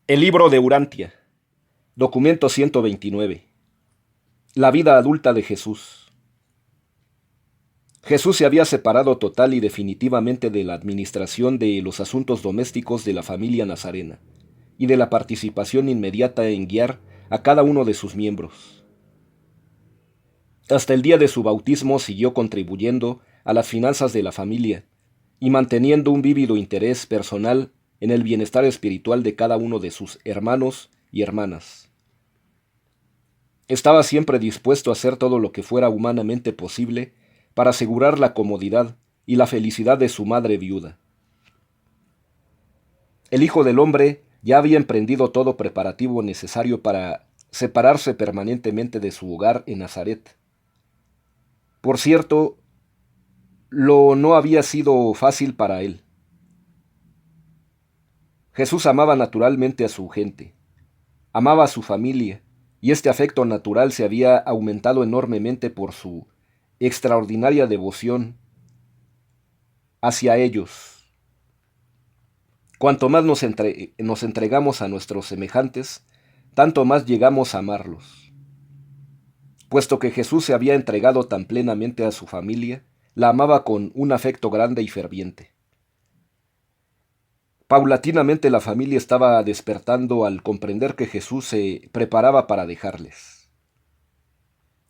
El libro de Urantia, documento 129. La vida adulta de Jesús. Jesús se había separado total y definitivamente de la administración de los asuntos domésticos de la familia nazarena y de la participación inmediata en guiar a cada uno de sus miembros. Hasta el día de su bautismo siguió contribuyendo a las finanzas de la familia y manteniendo un vívido interés personal en el bienestar espiritual de cada uno de sus hermanos y hermanas. Estaba siempre dispuesto a hacer todo lo que fuera humanamente posible para asegurar la comodidad y la felicidad de su madre viuda. El Hijo del Hombre ya había emprendido todo preparativo necesario para separarse permanentemente de su hogar en Nazaret. Por cierto, lo no había sido fácil para él. Jesús amaba naturalmente a su gente, amaba a su familia, y este afecto natural se había aumentado enormemente por su extraordinaria devoción hacia ellos. Cuanto más nos entregamos a nuestros semejantes, tanto más llegamos a amarlos. Puesto que Jesús se había entregado tan plenamente a su familia, la amaba con un afecto grande y ferviente. Paulatinamente la familia estaba despertando al comprender que Jesús se preparaba para dejarles.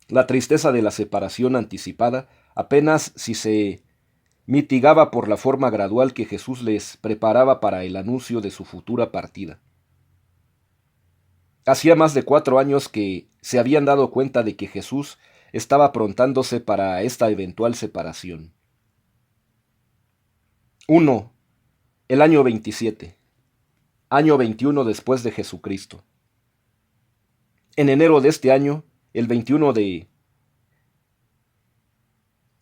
La tristeza de la separación anticipada apenas si se mitigaba por la forma gradual que Jesús les preparaba para el anuncio de su futura partida. Hacía más de 4 años que se habían dado cuenta de que Jesús estaba aprontándose para esta eventual separación. 1. El año 27. Año 21 después de Jesucristo. En enero de este año, el 21 de...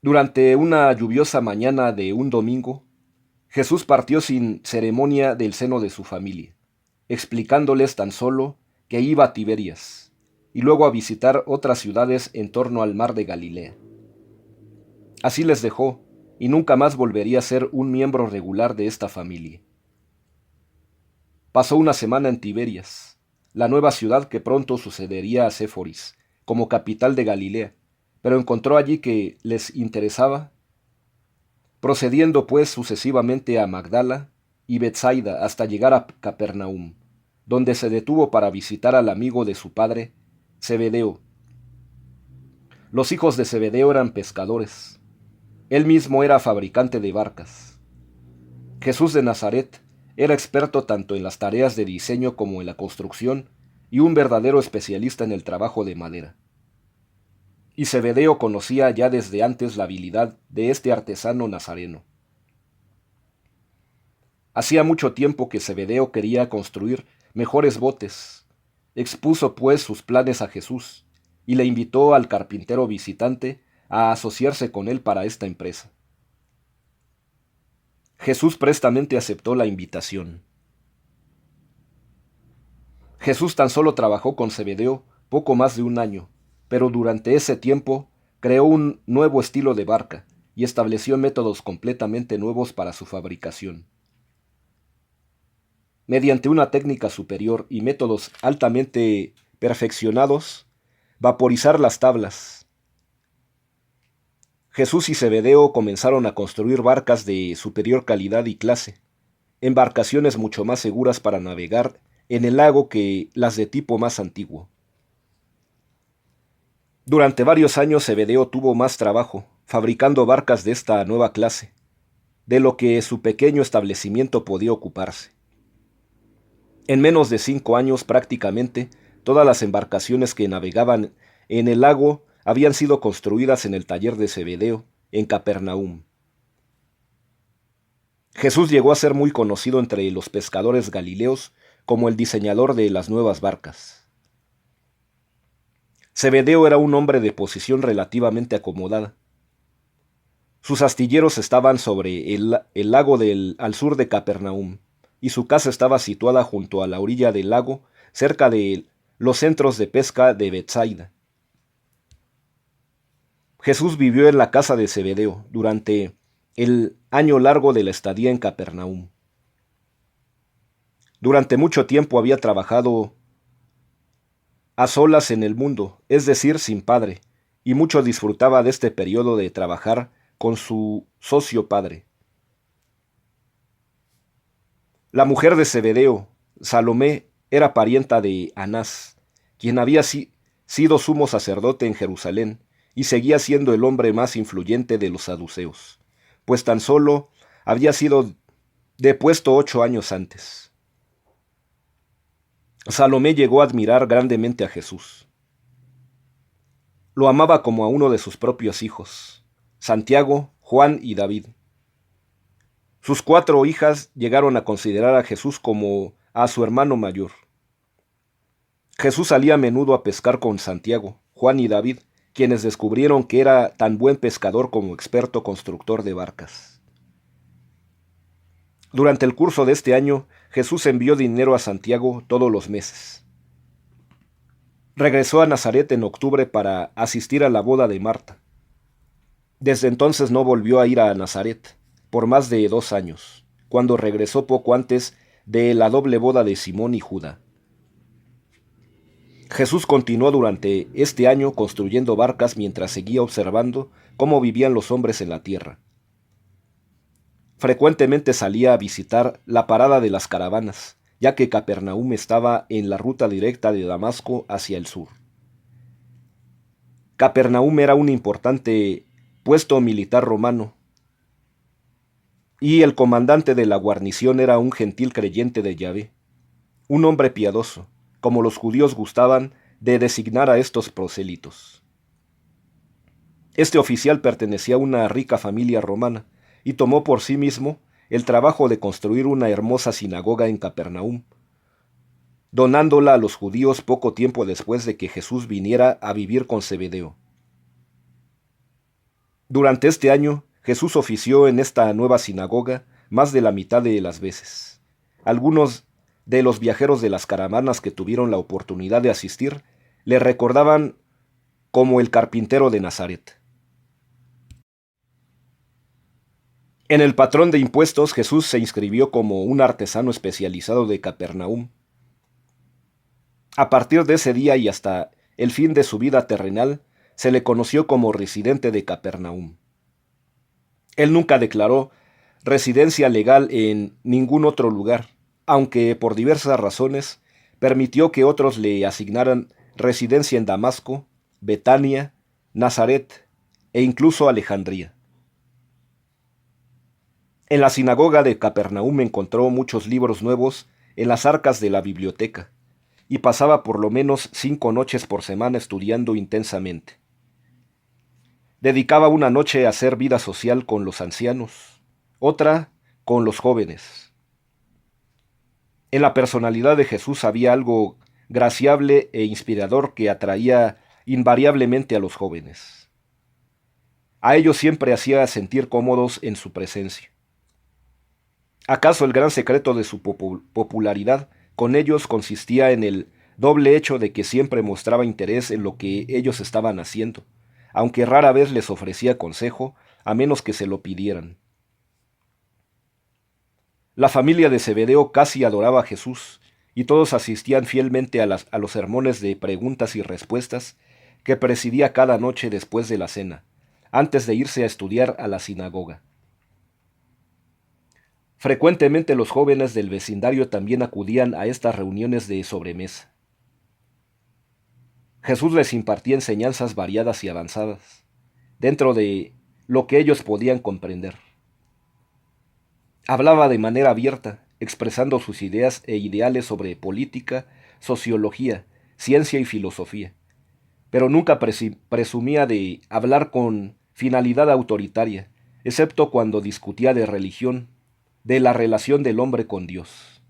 Durante una lluviosa mañana de un domingo, Jesús partió sin ceremonia del seno de su familia, explicándoles tan solo que iba a Tiberias, y luego a visitar otras ciudades en torno al mar de Galilea. Así les dejó, y nunca más volvería a ser un miembro regular de esta familia. Pasó una semana en Tiberias, la nueva ciudad que pronto sucedería a Séforis, como capital de Galilea, pero encontró allí que les interesaba, procediendo pues sucesivamente a Magdala y Betsaida hasta llegar a Capernaum, donde se detuvo para visitar al amigo de su padre, Zebedeo. Los hijos de Zebedeo eran pescadores. Él mismo era fabricante de barcas. Jesús de Nazaret era experto tanto en las tareas de diseño como en la construcción y un verdadero especialista en el trabajo de madera. Y Zebedeo conocía ya desde antes la habilidad de este artesano nazareno. Hacía mucho tiempo que Zebedeo quería construir mejores botes. Expuso pues sus planes a Jesús y le invitó al carpintero visitante a asociarse con él para esta empresa. Jesús prestamente aceptó la invitación. Jesús tan solo trabajó con Zebedeo poco más de un año, pero durante ese tiempo creó un nuevo estilo de barca y estableció métodos completamente nuevos para su fabricación. Mediante una técnica superior y métodos altamente perfeccionados, vaporizar las tablas. Jesús y Zebedeo comenzaron a construir barcas de superior calidad y clase, embarcaciones mucho más seguras para navegar en el lago que las de tipo más antiguo. Durante varios años Zebedeo tuvo más trabajo, fabricando barcas de esta nueva clase, de lo que su pequeño establecimiento podía ocuparse. En menos de 5 años prácticamente, todas las embarcaciones que navegaban en el lago habían sido construidas en el taller de Zebedeo, en Capernaum. Jesús llegó a ser muy conocido entre los pescadores galileos como el diseñador de las nuevas barcas. Zebedeo era un hombre de posición relativamente acomodada. Sus astilleros estaban sobre el lago al sur de Capernaum, y su casa estaba situada junto a la orilla del lago, cerca de los centros de pesca de Betsaida. Jesús vivió en la casa de Zebedeo durante el año largo de la estadía en Capernaum. Durante mucho tiempo había trabajado a solas en el mundo, es decir, sin padre, y mucho disfrutaba de este periodo de trabajar con su socio padre. La mujer de Zebedeo, Salomé, era parienta de Anás, quien había sido sumo sacerdote en Jerusalén y seguía siendo el hombre más influyente de los saduceos, pues tan solo había sido depuesto 8 años antes. Salomé llegó a admirar grandemente a Jesús. Lo amaba como a uno de sus propios hijos, Santiago, Juan y David. Sus 4 hijas llegaron a considerar a Jesús como a su hermano mayor. Jesús salía a menudo a pescar con Santiago, Juan y David, quienes descubrieron que era tan buen pescador como experto constructor de barcas. Durante el curso de este año, Jesús envió dinero a Santiago todos los meses. Regresó a Nazaret en octubre para asistir a la boda de Marta. Desde entonces no volvió a ir a Nazaret, por más de 2 años, cuando regresó poco antes de la doble boda de Simón y Judá. Jesús continuó durante este año construyendo barcas mientras seguía observando cómo vivían los hombres en la tierra. Frecuentemente salía a visitar la parada de las caravanas, ya que Capernaum estaba en la ruta directa de Damasco hacia el sur. Capernaum era un importante puesto militar romano, y el comandante de la guarnición era un gentil creyente de Yahvé, un hombre piadoso, como los judíos gustaban de designar a estos prosélitos. Este oficial pertenecía a una rica familia romana y tomó por sí mismo el trabajo de construir una hermosa sinagoga en Capernaum, donándola a los judíos poco tiempo después de que Jesús viniera a vivir con Zebedeo. Durante este año, Jesús ofició en esta nueva sinagoga más de la mitad de las veces. Algunos de los viajeros de las caravanas que tuvieron la oportunidad de asistir le recordaban como el carpintero de Nazaret. En el patrón de impuestos, Jesús se inscribió como un artesano especializado de Capernaum. A partir de ese día y hasta el fin de su vida terrenal, se le conoció como residente de Capernaum. Él nunca declaró residencia legal en ningún otro lugar, aunque por diversas razones permitió que otros le asignaran residencia en Damasco, Betania, Nazaret e incluso Alejandría. En la sinagoga de Capernaum encontró muchos libros nuevos en las arcas de la biblioteca, y pasaba por lo menos 5 noches por semana estudiando intensamente. Dedicaba una noche a hacer vida social con los ancianos, otra con los jóvenes. En la personalidad de Jesús había algo graciable e inspirador que atraía invariablemente a los jóvenes. A ellos siempre hacía sentir cómodos en su presencia. ¿Acaso el gran secreto de su popularidad con ellos consistía en el doble hecho de que siempre mostraba interés en lo que ellos estaban haciendo, aunque rara vez les ofrecía consejo, a menos que se lo pidieran? La familia de Zebedeo casi adoraba a Jesús, y todos asistían fielmente a los sermones de preguntas y respuestas que presidía cada noche después de la cena, antes de irse a estudiar a la sinagoga. Frecuentemente los jóvenes del vecindario también acudían a estas reuniones de sobremesa. Jesús les impartía enseñanzas variadas y avanzadas, dentro de lo que ellos podían comprender. Hablaba de manera abierta, expresando sus ideas e ideales sobre política, sociología, ciencia y filosofía, pero nunca presumía de hablar con finalidad autoritaria, excepto cuando discutía de religión, de la relación del hombre con Dios.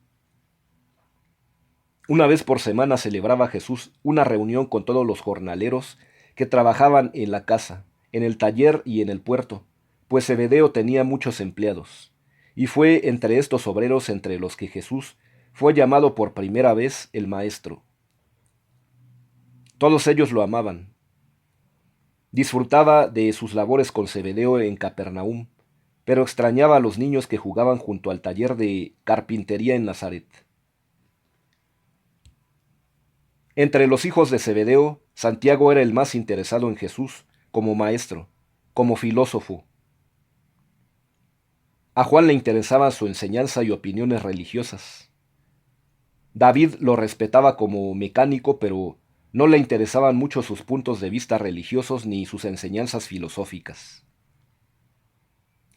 Una vez por semana celebraba Jesús una reunión con todos los jornaleros que trabajaban en la casa, en el taller y en el puerto, pues Zebedeo tenía muchos empleados, y fue entre estos obreros entre los que Jesús fue llamado por primera vez el Maestro. Todos ellos lo amaban. Disfrutaba de sus labores con Zebedeo en Capernaum, pero extrañaba a los niños que jugaban junto al taller de carpintería en Nazaret. Entre los hijos de Zebedeo, Santiago era el más interesado en Jesús como maestro, como filósofo. A Juan le interesaba su enseñanza y opiniones religiosas. David lo respetaba como mecánico, pero no le interesaban mucho sus puntos de vista religiosos ni sus enseñanzas filosóficas.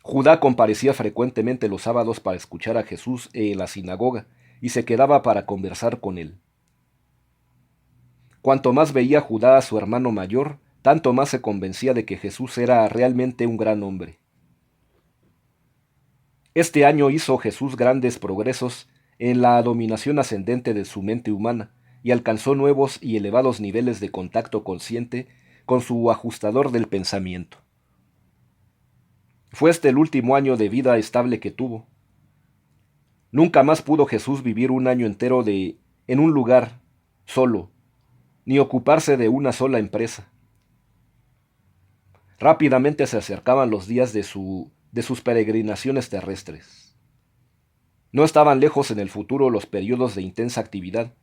Judá comparecía frecuentemente los sábados para escuchar a Jesús en la sinagoga y se quedaba para conversar con él. Cuanto más veía Judá a su hermano mayor, tanto más se convencía de que Jesús era realmente un gran hombre. Este año hizo Jesús grandes progresos en la dominación ascendente de su mente humana y alcanzó nuevos y elevados niveles de contacto consciente con su ajustador del pensamiento. Fue este el último año de vida estable que tuvo. Nunca más pudo Jesús vivir un año entero en un lugar solo, ni ocuparse de una sola empresa. Rápidamente se acercaban los días de sus peregrinaciones terrestres. No estaban lejos en el futuro los periodos de intensa actividad,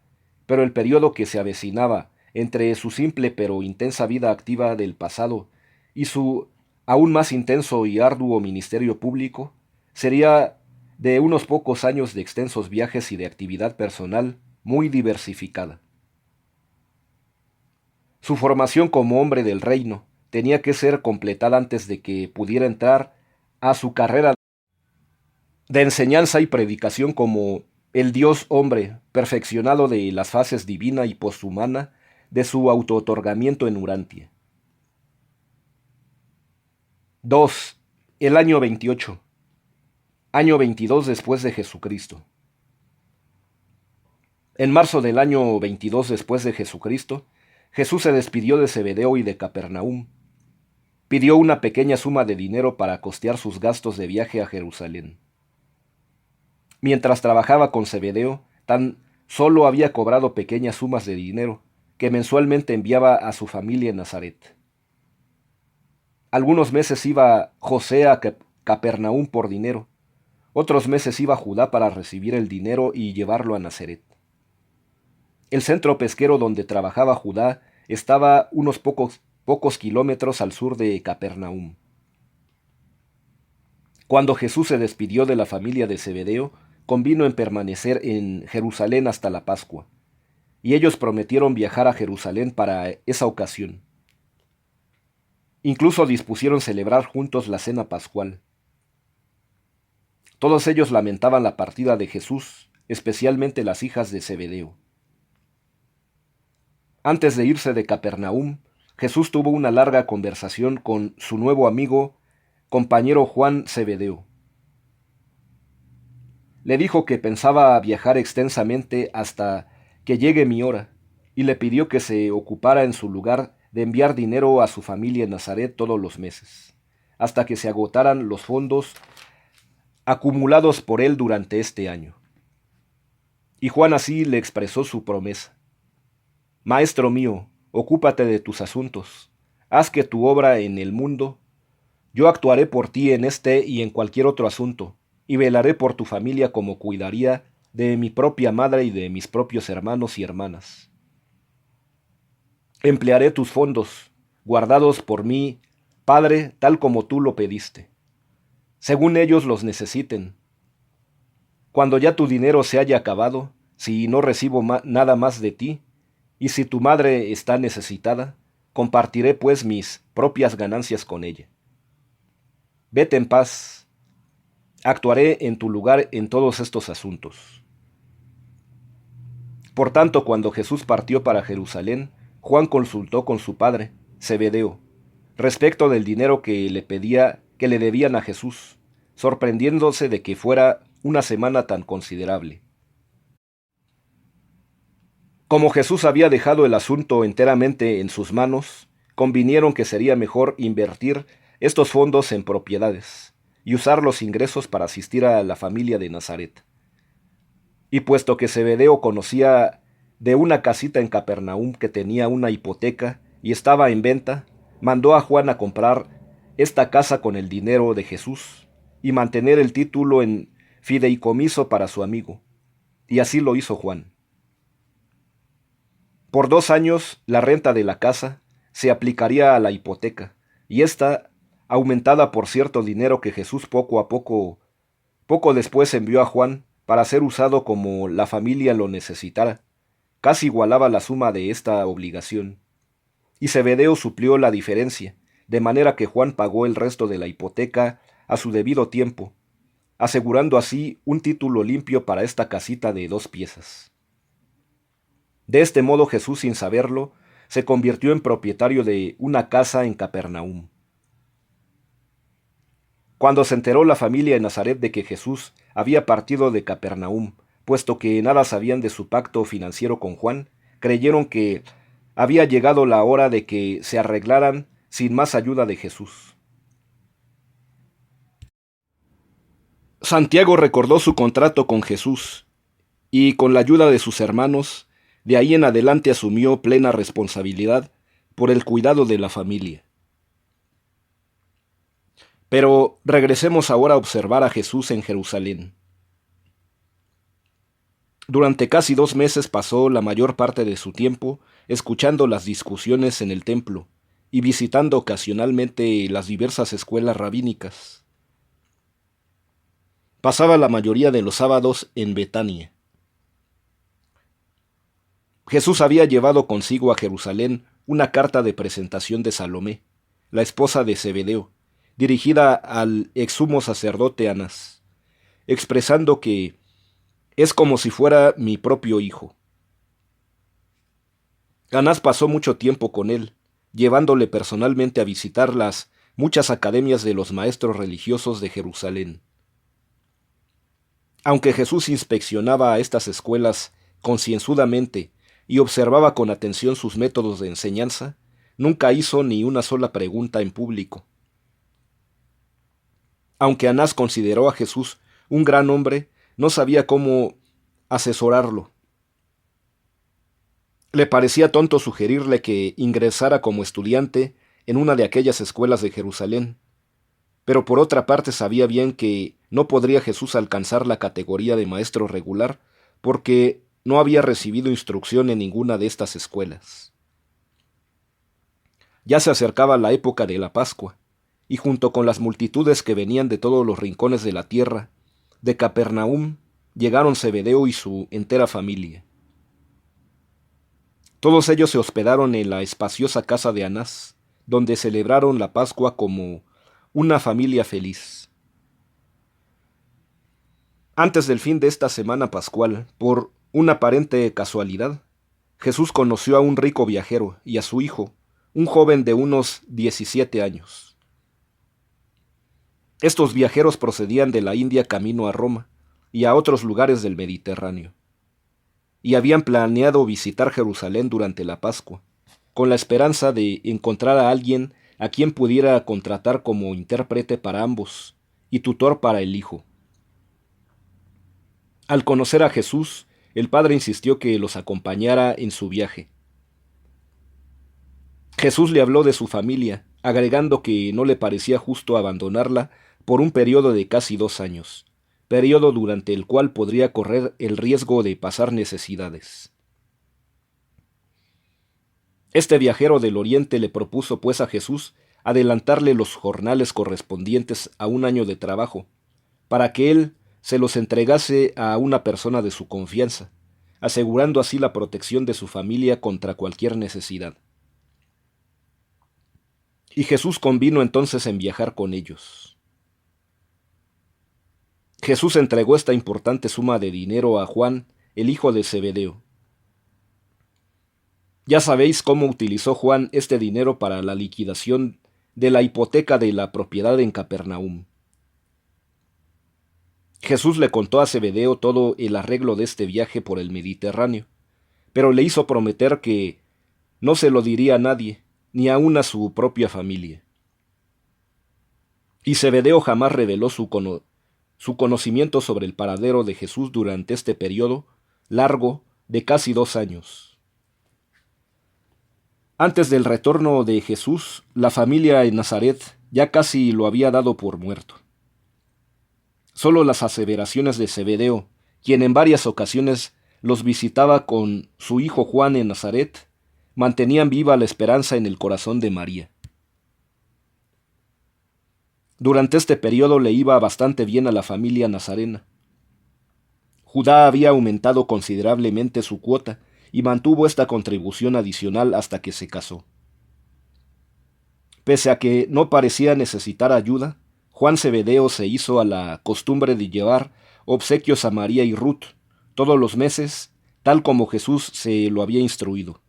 pero el periodo que se avecinaba entre su simple pero intensa vida activa del pasado y su aún más intenso y arduo ministerio público sería de unos pocos años de extensos viajes y de actividad personal muy diversificada. Su formación como hombre del reino tenía que ser completada antes de que pudiera entrar a su carrera de enseñanza y predicación como el Dios hombre, perfeccionado de las fases divina y poshumana de su autootorgamiento en Urantia. 2. El año 28. Año 22 después de Jesucristo. En marzo del año 22 después de Jesucristo, Jesús se despidió de Zebedeo y de Capernaum. Pidió una pequeña suma de dinero para costear sus gastos de viaje a Jerusalén. Mientras trabajaba con Zebedeo, tan solo había cobrado pequeñas sumas de dinero que mensualmente enviaba a su familia en Nazaret. Algunos meses iba José a Capernaum por dinero, otros meses iba Judá para recibir el dinero y llevarlo a Nazaret. El centro pesquero donde trabajaba Judá estaba unos pocos kilómetros al sur de Capernaum. Cuando Jesús se despidió de la familia de Zebedeo, convino en permanecer en Jerusalén hasta la Pascua, y ellos prometieron viajar a Jerusalén para esa ocasión. Incluso dispusieron celebrar juntos la cena pascual. Todos ellos lamentaban la partida de Jesús, especialmente las hijas de Zebedeo. Antes de irse de Capernaum, Jesús tuvo una larga conversación con su nuevo amigo, compañero Juan Zebedeo. Le dijo que pensaba viajar extensamente hasta que llegue mi hora, y le pidió que se ocupara en su lugar de enviar dinero a su familia en Nazaret todos los meses, hasta que se agotaran los fondos acumulados por él durante este año. Y Juan así le expresó su promesa. Maestro mío, ocúpate de tus asuntos, haz que tu obra en el mundo, yo actuaré por ti en este y en cualquier otro asunto, y velaré por tu familia como cuidaría de mi propia madre y de mis propios hermanos y hermanas. Emplearé tus fondos, guardados por mí, Padre, tal como tú lo pediste, según ellos los necesiten. Cuando ya tu dinero se haya acabado, si no recibo nada más de ti, y si tu madre está necesitada, compartiré pues mis propias ganancias con ella. Vete en paz. Actuaré en tu lugar en todos estos asuntos. Por tanto, cuando Jesús partió para Jerusalén, Juan consultó con su padre, Zebedeo, respecto del dinero que le debían a Jesús, sorprendiéndose de que fuera una semana tan considerable. Como Jesús había dejado el asunto enteramente en sus manos, convinieron que sería mejor invertir estos fondos en propiedades y usar los ingresos para asistir a la familia de Nazaret. Y puesto que Zebedeo conocía de una casita en Capernaum que tenía una hipoteca y estaba en venta, mandó a Juan a comprar esta casa con el dinero de Jesús y mantener el título en fideicomiso para su amigo. Y así lo hizo Juan. Por 2 años, la renta de la casa se aplicaría a la hipoteca, y ésta, aumentada por cierto dinero que Jesús poco después envió a Juan para ser usado como la familia lo necesitara, casi igualaba la suma de esta obligación. Y Zebedeo suplió la diferencia, de manera que Juan pagó el resto de la hipoteca a su debido tiempo, asegurando así un título limpio para esta casita de 2 piezas. De este modo Jesús, sin saberlo, se convirtió en propietario de una casa en Capernaum. Cuando se enteró la familia de Nazaret de que Jesús había partido de Capernaum, puesto que nada sabían de su pacto financiero con Juan, creyeron que había llegado la hora de que se arreglaran sin más ayuda de Jesús. Santiago recordó su contrato con Jesús y, con la ayuda de sus hermanos, de ahí en adelante asumió plena responsabilidad por el cuidado de la familia. Pero regresemos ahora a observar a Jesús en Jerusalén. Durante casi 2 meses pasó la mayor parte de su tiempo escuchando las discusiones en el templo y visitando ocasionalmente las diversas escuelas rabínicas. Pasaba la mayoría de los sábados en Betania. Jesús había llevado consigo a Jerusalén una carta de presentación de Salomé, la esposa de Zebedeo, dirigida al exsumo sacerdote Anás, expresando que es como si fuera mi propio hijo. Anás pasó mucho tiempo con él, llevándole personalmente a visitar las muchas academias de los maestros religiosos de Jerusalén. Aunque Jesús inspeccionaba a estas escuelas concienzudamente y observaba con atención sus métodos de enseñanza, nunca hizo ni una sola pregunta en público. Aunque Anás consideró a Jesús un gran hombre, no sabía cómo asesorarlo. Le parecía tonto sugerirle que ingresara como estudiante en una de aquellas escuelas de Jerusalén, pero por otra parte sabía bien que no podría Jesús alcanzar la categoría de maestro regular porque no había recibido instrucción en ninguna de estas escuelas. Ya se acercaba la época de la Pascua, y junto con las multitudes que venían de todos los rincones de la tierra, de Capernaum, llegaron Zebedeo y su entera familia. Todos ellos se hospedaron en la espaciosa casa de Anás, donde celebraron la Pascua como una familia feliz. Antes del fin de esta semana pascual, por una aparente casualidad, Jesús conoció a un rico viajero y a su hijo, un joven de unos 17 años. Estos viajeros procedían de la India camino a Roma y a otros lugares del Mediterráneo, y habían planeado visitar Jerusalén durante la Pascua, con la esperanza de encontrar a alguien a quien pudiera contratar como intérprete para ambos y tutor para el hijo. Al conocer a Jesús, el padre insistió que los acompañara en su viaje. Jesús le habló de su familia, agregando que no le parecía justo abandonarla por un periodo de casi 2 años, periodo durante el cual podría correr el riesgo de pasar necesidades. Este viajero del Oriente le propuso pues a Jesús adelantarle los jornales correspondientes a 1 año de trabajo, para que él se los entregase a una persona de su confianza, asegurando así la protección de su familia contra cualquier necesidad. Y Jesús convino entonces en viajar con ellos. Jesús entregó esta importante suma de dinero a Juan, el hijo de Zebedeo. Ya sabéis cómo utilizó Juan este dinero para la liquidación de la hipoteca de la propiedad en Capernaum. Jesús le contó a Zebedeo todo el arreglo de este viaje por el Mediterráneo, pero le hizo prometer que no se lo diría a nadie, ni aun a su propia familia. Y Zebedeo jamás reveló su conocimiento sobre el paradero de Jesús durante este periodo largo de casi 2 años. Antes del retorno de Jesús, la familia en Nazaret ya casi lo había dado por muerto. Solo las aseveraciones de Zebedeo, quien en varias ocasiones los visitaba con su hijo Juan en Nazaret, mantenían viva la esperanza en el corazón de María. Durante este periodo le iba bastante bien a la familia nazarena. Judá había aumentado considerablemente su cuota y mantuvo esta contribución adicional hasta que se casó. Pese a que no parecía necesitar ayuda, Juan Zebedeo se hizo a la costumbre de llevar obsequios a María y Ruth todos los meses, tal como Jesús se lo había instruido.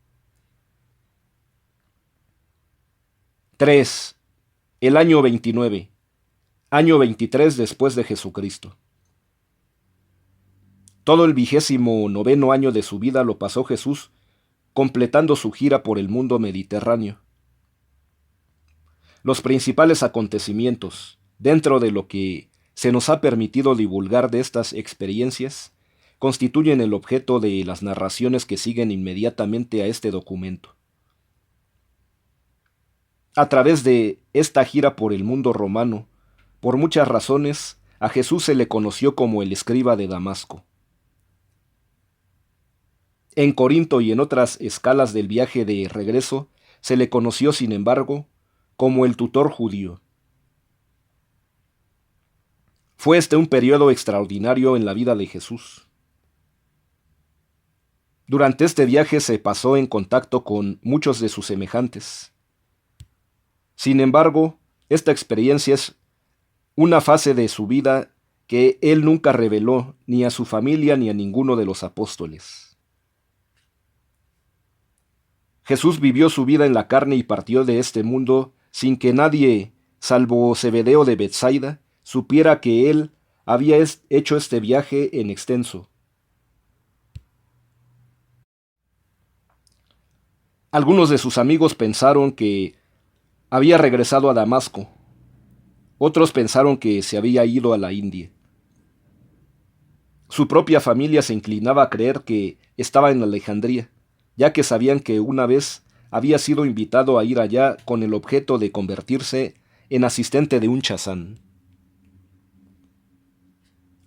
3. El año 29. Año 23 después de Jesucristo. Todo el 29º año de su vida lo pasó Jesús completando su gira por el mundo mediterráneo. Los principales acontecimientos, dentro de lo que se nos ha permitido divulgar de estas experiencias, constituyen el objeto de las narraciones que siguen inmediatamente a este documento. A través de esta gira por el mundo romano, por muchas razones, a Jesús se le conoció como el escriba de Damasco. En Corinto y en otras escalas del viaje de regreso, se le conoció, sin embargo, como el tutor judío. Fue este un periodo extraordinario en la vida de Jesús. Durante este viaje se pasó en contacto con muchos de sus semejantes. Sin embargo, esta experiencia es una fase de su vida que él nunca reveló ni a su familia ni a ninguno de los apóstoles. Jesús vivió su vida en la carne y partió de este mundo sin que nadie, salvo Zebedeo de Betsaida, supiera que él había hecho este viaje en extenso. Algunos de sus amigos pensaron que había regresado a Damasco. Otros pensaron que se había ido a la India. Su propia familia se inclinaba a creer que estaba en Alejandría, ya que sabían que una vez había sido invitado a ir allá con el objeto de convertirse en asistente de un chazán.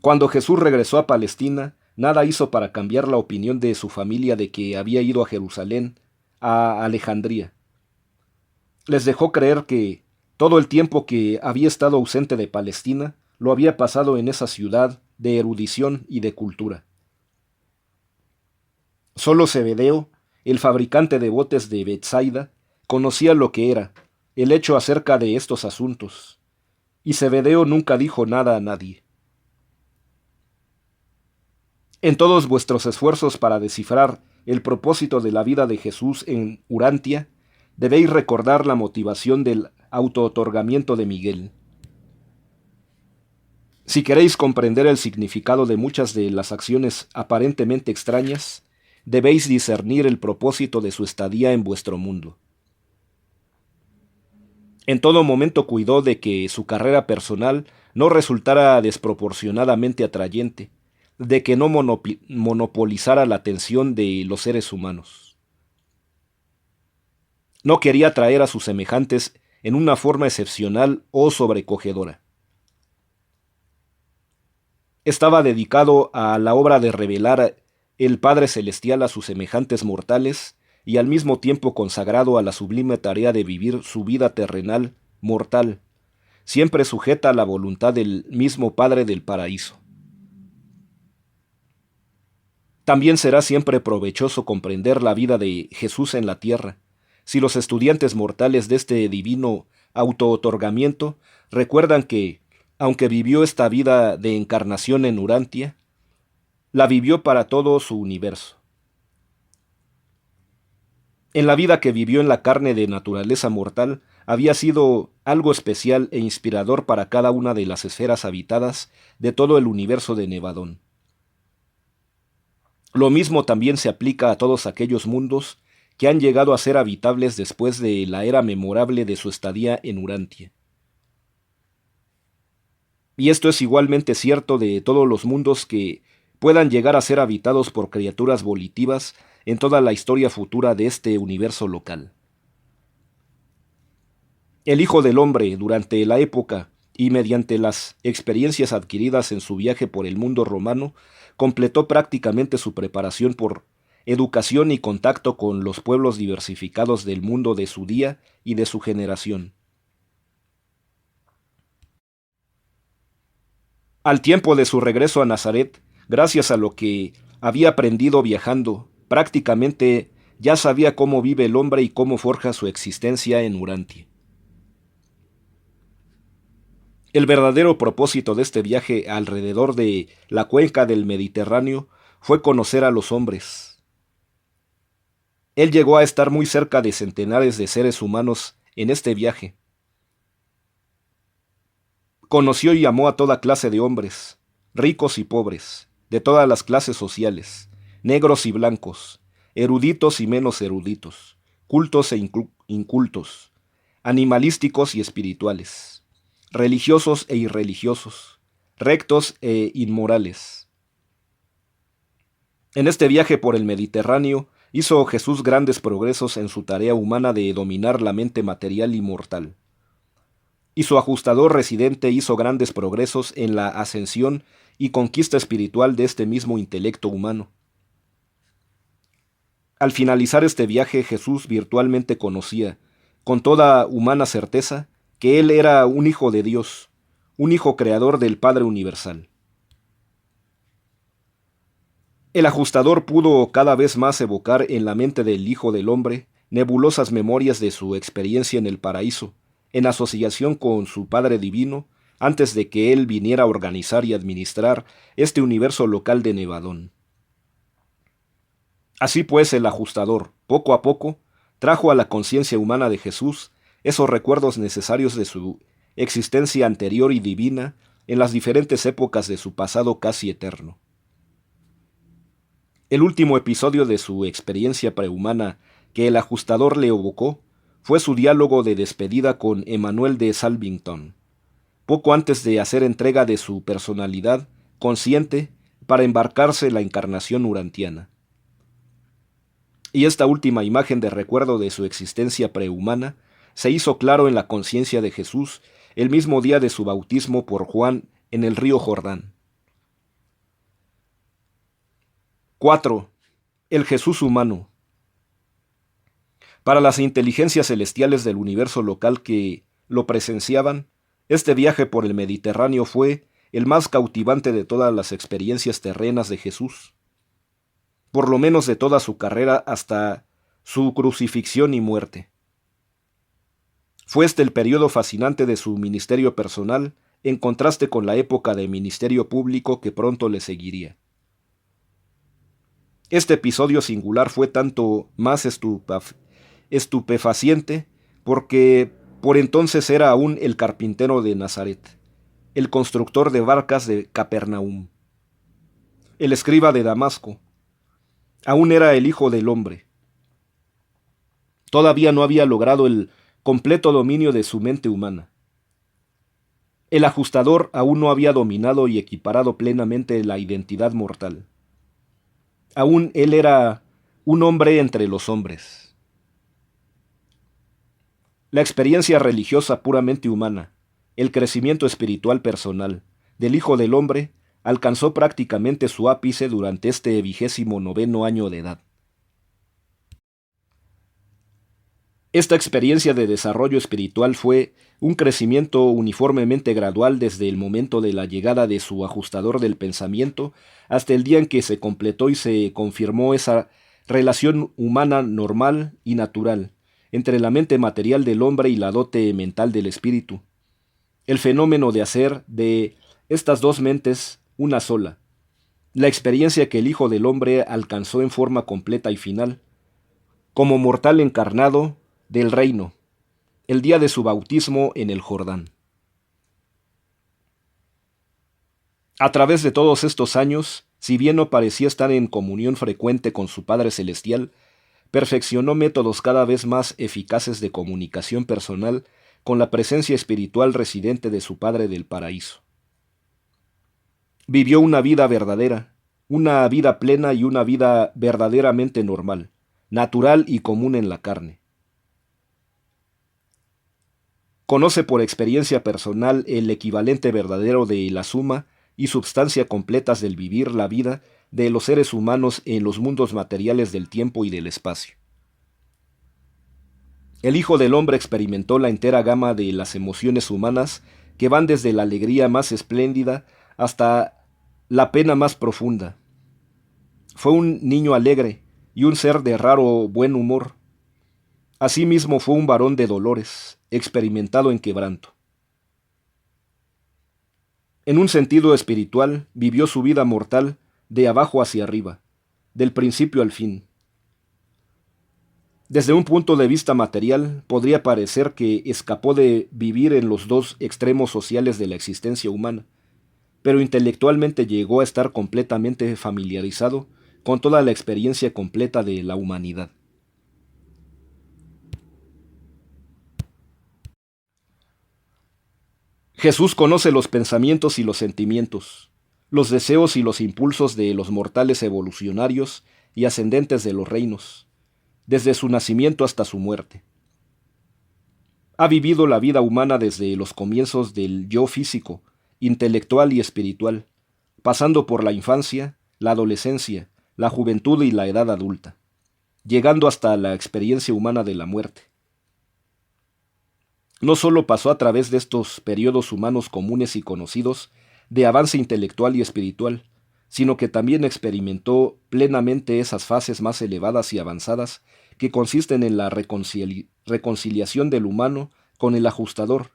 Cuando Jesús regresó a Palestina, nada hizo para cambiar la opinión de su familia de que había ido a Jerusalén, a Alejandría. Les dejó creer que todo el tiempo que había estado ausente de Palestina lo había pasado en esa ciudad de erudición y de cultura. Solo Zebedeo, el fabricante de botes de Betsaida, conocía lo que era el hecho acerca de estos asuntos, y Zebedeo nunca dijo nada a nadie. En todos vuestros esfuerzos para descifrar el propósito de la vida de Jesús en Urantia, debéis recordar la motivación del autootorgamiento de Miguel. Si queréis comprender el significado de muchas de las acciones aparentemente extrañas, debéis discernir el propósito de su estadía en vuestro mundo. En todo momento cuidó de que su carrera personal no resultara desproporcionadamente atrayente, de que no monopolizara la atención de los seres humanos. No quería atraer a sus semejantes en una forma excepcional o sobrecogedora. Estaba dedicado a la obra de revelar el Padre Celestial a sus semejantes mortales y al mismo tiempo consagrado a la sublime tarea de vivir su vida terrenal, mortal, siempre sujeta a la voluntad del mismo Padre del paraíso. También será siempre provechoso comprender la vida de Jesús en la tierra, si los estudiantes mortales de este divino autootorgamiento recuerdan que, aunque vivió esta vida de encarnación en Urantia, la vivió para todo su universo. En la vida que vivió en la carne de naturaleza mortal, había sido algo especial e inspirador para cada una de las esferas habitadas de todo el universo de Nevadón. Lo mismo también se aplica a todos aquellos mundos que han llegado a ser habitables después de la era memorable de su estadía en Urantia. Y esto es igualmente cierto de todos los mundos que puedan llegar a ser habitados por criaturas volitivas en toda la historia futura de este universo local. El Hijo del Hombre, durante la época y mediante las experiencias adquiridas en su viaje por el mundo romano, completó prácticamente su preparación por educación y contacto con los pueblos diversificados del mundo de su día y de su generación. Al tiempo de su regreso a Nazaret, gracias a lo que había aprendido viajando, prácticamente ya sabía cómo vive el hombre y cómo forja su existencia en Urantia. El verdadero propósito de este viaje alrededor de la cuenca del Mediterráneo fue conocer a los hombres. Él llegó a estar muy cerca de centenares de seres humanos en este viaje. Conoció y amó a toda clase de hombres, ricos y pobres, de todas las clases sociales, negros y blancos, eruditos y menos eruditos, cultos e incultos, animalísticos y espirituales, religiosos e irreligiosos, rectos e inmorales. En este viaje por el Mediterráneo hizo Jesús grandes progresos en su tarea humana de dominar la mente material y mortal. Y su ajustador residente hizo grandes progresos en la ascensión y conquista espiritual de este mismo intelecto humano. Al finalizar este viaje, Jesús virtualmente conocía, con toda humana certeza, que Él era un hijo de Dios, un hijo creador del Padre Universal. El ajustador pudo cada vez más evocar en la mente del Hijo del Hombre nebulosas memorias de su experiencia en el paraíso, en asociación con su Padre Divino, antes de que él viniera a organizar y administrar este universo local de Nevadón. Así pues, el ajustador, poco a poco, trajo a la conciencia humana de Jesús esos recuerdos necesarios de su existencia anterior y divina en las diferentes épocas de su pasado casi eterno. El último episodio de su experiencia prehumana que el ajustador le evocó fue su diálogo de despedida con Emmanuel de Salvington, poco antes de hacer entrega de su personalidad consciente para embarcarse en la encarnación urantiana. Y esta última imagen de recuerdo de su existencia prehumana se hizo claro en la conciencia de Jesús el mismo día de su bautismo por Juan en el río Jordán. 4. El Jesús humano. Para las inteligencias celestiales del universo local que lo presenciaban, este viaje por el Mediterráneo fue el más cautivante de todas las experiencias terrenas de Jesús, por lo menos de toda su carrera hasta su crucifixión y muerte. Fue este el periodo fascinante de su ministerio personal, en contraste con la época de ministerio público que pronto le seguiría. Este episodio singular fue tanto más estupefaciente porque por entonces era aún el carpintero de Nazaret, el constructor de barcas de Capernaum, el escriba de Damasco. Aún era el Hijo del Hombre. Todavía no había logrado el completo dominio de su mente humana. El ajustador aún no había dominado y equiparado plenamente la identidad mortal. Aún él era un hombre entre los hombres. La experiencia religiosa puramente humana, el crecimiento espiritual personal del Hijo del Hombre alcanzó prácticamente su ápice durante este 29º año de edad. Esta experiencia de desarrollo espiritual fue un crecimiento uniformemente gradual desde el momento de la llegada de su ajustador del pensamiento hasta el día en que se completó y se confirmó esa relación humana normal y natural entre la mente material del hombre y la dote mental del espíritu. El fenómeno de hacer de estas dos mentes una sola. La experiencia que el Hijo del Hombre alcanzó en forma completa y final, como mortal encarnado del reino, el día de su bautismo en el Jordán. A través de todos estos años, si bien no parecía estar en comunión frecuente con su Padre Celestial, perfeccionó métodos cada vez más eficaces de comunicación personal con la presencia espiritual residente de su Padre del Paraíso. Vivió una vida verdadera, una vida plena y una vida verdaderamente normal, natural y común en la carne. Conoce por experiencia personal el equivalente verdadero de la suma y substancia completas del vivir la vida de los seres humanos en los mundos materiales del tiempo y del espacio. El Hijo del Hombre experimentó la entera gama de las emociones humanas que van desde la alegría más espléndida hasta la pena más profunda. Fue un niño alegre y un ser de raro buen humor. Asimismo fue un varón de dolores, experimentado en quebranto. En un sentido espiritual, vivió su vida mortal de abajo hacia arriba, del principio al fin. Desde un punto de vista material, podría parecer que escapó de vivir en los dos extremos sociales de la existencia humana, pero intelectualmente llegó a estar completamente familiarizado con toda la experiencia completa de la humanidad. Jesús conoce los pensamientos y los sentimientos, los deseos y los impulsos de los mortales evolucionarios y ascendentes de los reinos, desde su nacimiento hasta su muerte. Ha vivido la vida humana desde los comienzos del yo físico, intelectual y espiritual, pasando por la infancia, la adolescencia, la juventud y la edad adulta, llegando hasta la experiencia humana de la muerte. No solo pasó a través de estos periodos humanos comunes y conocidos de avance intelectual y espiritual, sino que también experimentó plenamente esas fases más elevadas y avanzadas que consisten en la reconciliación del humano con el ajustador,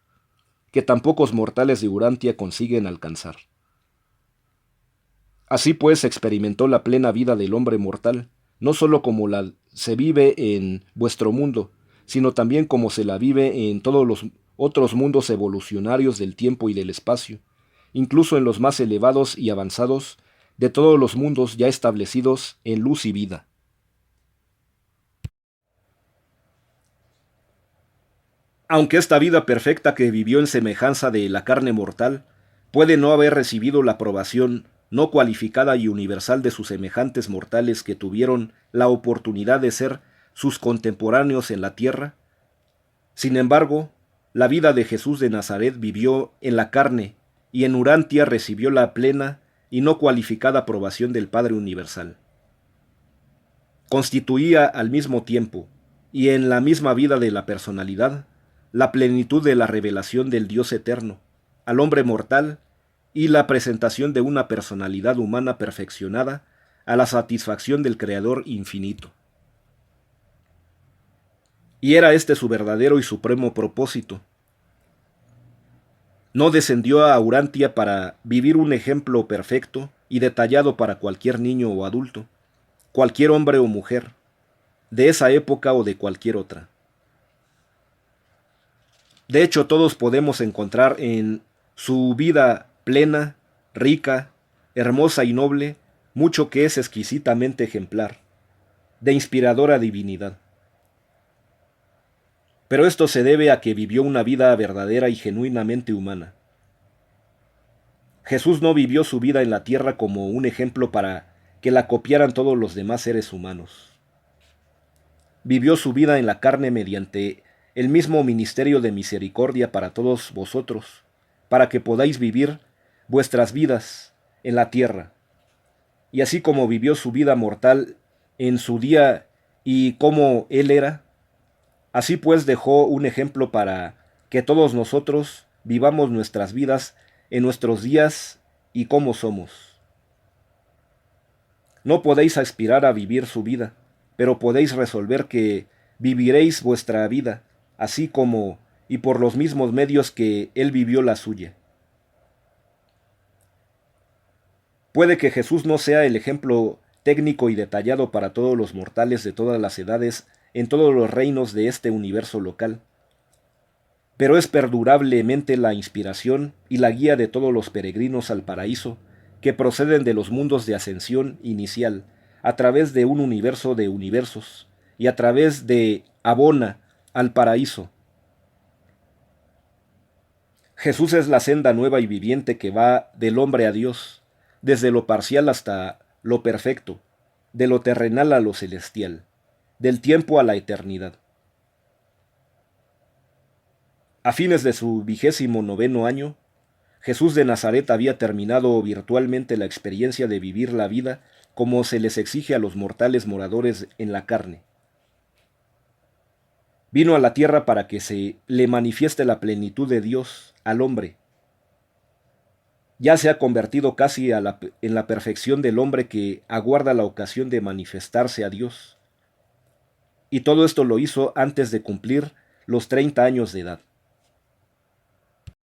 que tan pocos mortales de Urantia consiguen alcanzar. Así pues experimentó la plena vida del hombre mortal, no solo como la se vive en vuestro mundo, sino también como se la vive en todos los otros mundos evolucionarios del tiempo y del espacio, incluso en los más elevados y avanzados de todos los mundos ya establecidos en luz y vida. Aunque esta vida perfecta que vivió en semejanza de la carne mortal puede no haber recibido la aprobación no cualificada y universal de sus semejantes mortales que tuvieron la oportunidad de ser sus contemporáneos en la tierra, sin embargo, la vida de Jesús de Nazaret vivió en la carne y en Urantia recibió la plena y no cualificada aprobación del Padre Universal. Constituía al mismo tiempo, y en la misma vida de la personalidad, la plenitud de la revelación del Dios eterno, al hombre mortal, y la presentación de una personalidad humana perfeccionada a la satisfacción del Creador infinito. Y era este su verdadero y supremo propósito. No descendió a Urantia para vivir un ejemplo perfecto y detallado para cualquier niño o adulto, cualquier hombre o mujer, de esa época o de cualquier otra. De hecho, todos podemos encontrar en su vida plena, rica, hermosa y noble mucho que es exquisitamente ejemplar, de inspiradora divinidad. Pero esto se debe a que vivió una vida verdadera y genuinamente humana. Jesús no vivió su vida en la tierra como un ejemplo para que la copiaran todos los demás seres humanos. Vivió su vida en la carne mediante el mismo ministerio de misericordia para todos vosotros, para que podáis vivir vuestras vidas en la tierra. Y así como vivió su vida mortal en su día y como Él era, así pues dejó un ejemplo para que todos nosotros vivamos nuestras vidas en nuestros días y como somos. No podéis aspirar a vivir su vida, pero podéis resolver que viviréis vuestra vida, así como y por los mismos medios que Él vivió la suya. Puede que Jesús no sea el ejemplo técnico y detallado para todos los mortales de todas las edades en todos los reinos de este universo local, pero es perdurablemente la inspiración y la guía de todos los peregrinos al paraíso que proceden de los mundos de ascensión inicial, a través de un universo de universos, y a través de Abona al paraíso. Jesús es la senda nueva y viviente que va del hombre a Dios, desde lo parcial hasta lo perfecto, de lo terrenal a lo celestial, del tiempo a la eternidad. A fines de su 29º año, Jesús de Nazaret había terminado virtualmente la experiencia de vivir la vida como se les exige a los mortales moradores en la carne. Vino a la tierra para que se le manifieste la plenitud de Dios al hombre. Ya se ha convertido casi en la perfección del hombre que aguarda la ocasión de manifestarse a Dios. Y todo esto lo hizo antes de cumplir los 30 años de edad.